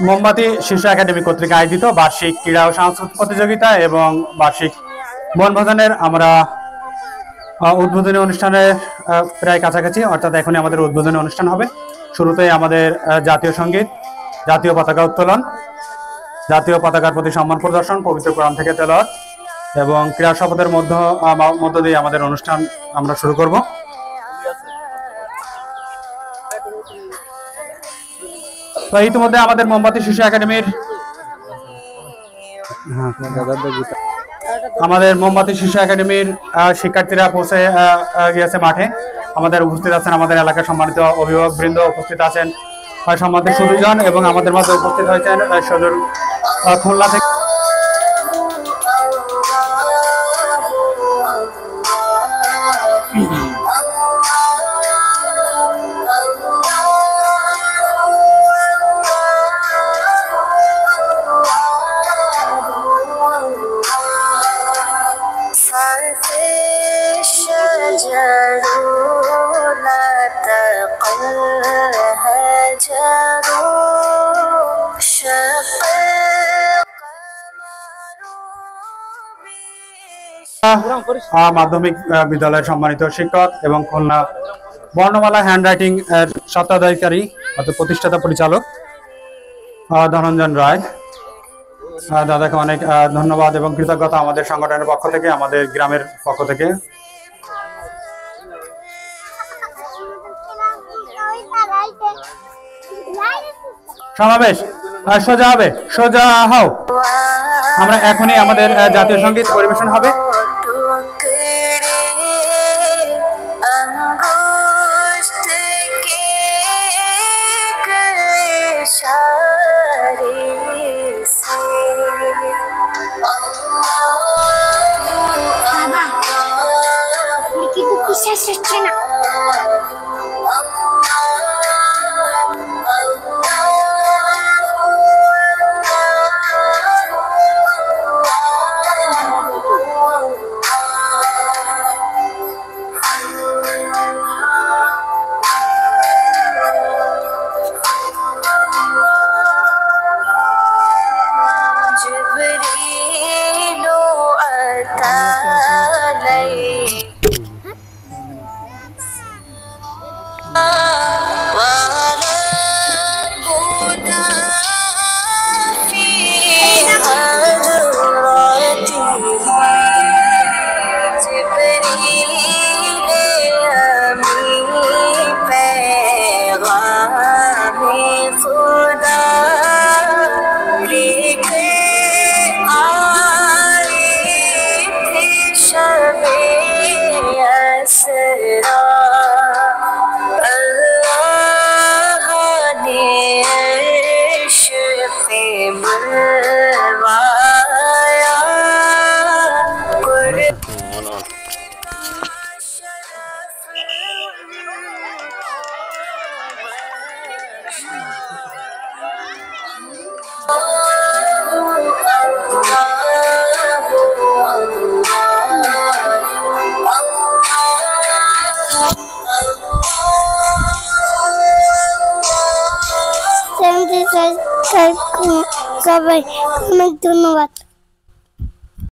মোমবাতি শিশু একাডেমি কর্তৃক আয়োজিত বার্ষিক ক্রীড়া ও সাংস্কৃতিক প্রতিযোগিতা এবং বার্ষিক বনভোজনের আমরা উদ্বোধনী অনুষ্ঠানের প্রায় কাছাকাছি, অর্থাৎ এখনই আমাদের উদ্বোধনী অনুষ্ঠান হবে। শুরুতেই আমাদের জাতীয় সঙ্গীত, জাতীয় পতাকা উত্তোলন, জাতীয় পতাকার প্রতি সম্মান প্রদর্শন, পবিত্র কোরআন থেকে তেলাওয়াত এবং ক্রীড়া শপথের মধ্য দিয়ে আমাদের অনুষ্ঠান আমরা শুরু করব। তো ইতিমধ্যে আমাদের মোমবাতি শিশু একাডেমির শিক্ষার্থীরা পৌঁছে গিয়েছে মাঠে। আমাদের উপস্থিত আছেন আমাদের এলাকার সম্মানিত অভিভাবক বৃন্দ, উপস্থিত আছেন সম্মানিত সুধীজন এবং আমাদের মাঝে উপস্থিত হয়েছেন সদর খুলনা থেকে মাধ্যমিক বিদ্যালয়ের সম্মানিত শিক্ষক এবং খুলনা বর্ণমালা হ্যান্ডরাইটিং এর স্বত্বাধিকারী অর্থাৎ প্রতিষ্ঠাতা পরিচালক ধনঞ্জন রায়, দাদাকে অনেক ধন্যবাদ এবং কৃতজ্ঞতা আমাদের সংগঠনের পক্ষ থেকে, আমাদের গ্রামের পক্ষ থেকে। সমাবেশ সোজা হবে, সোজা হও। আমরা এখনই আমাদের জাতীয় সঙ্গীত পরিবেশন হবে। সবাই অনেক ধন্যবাদ।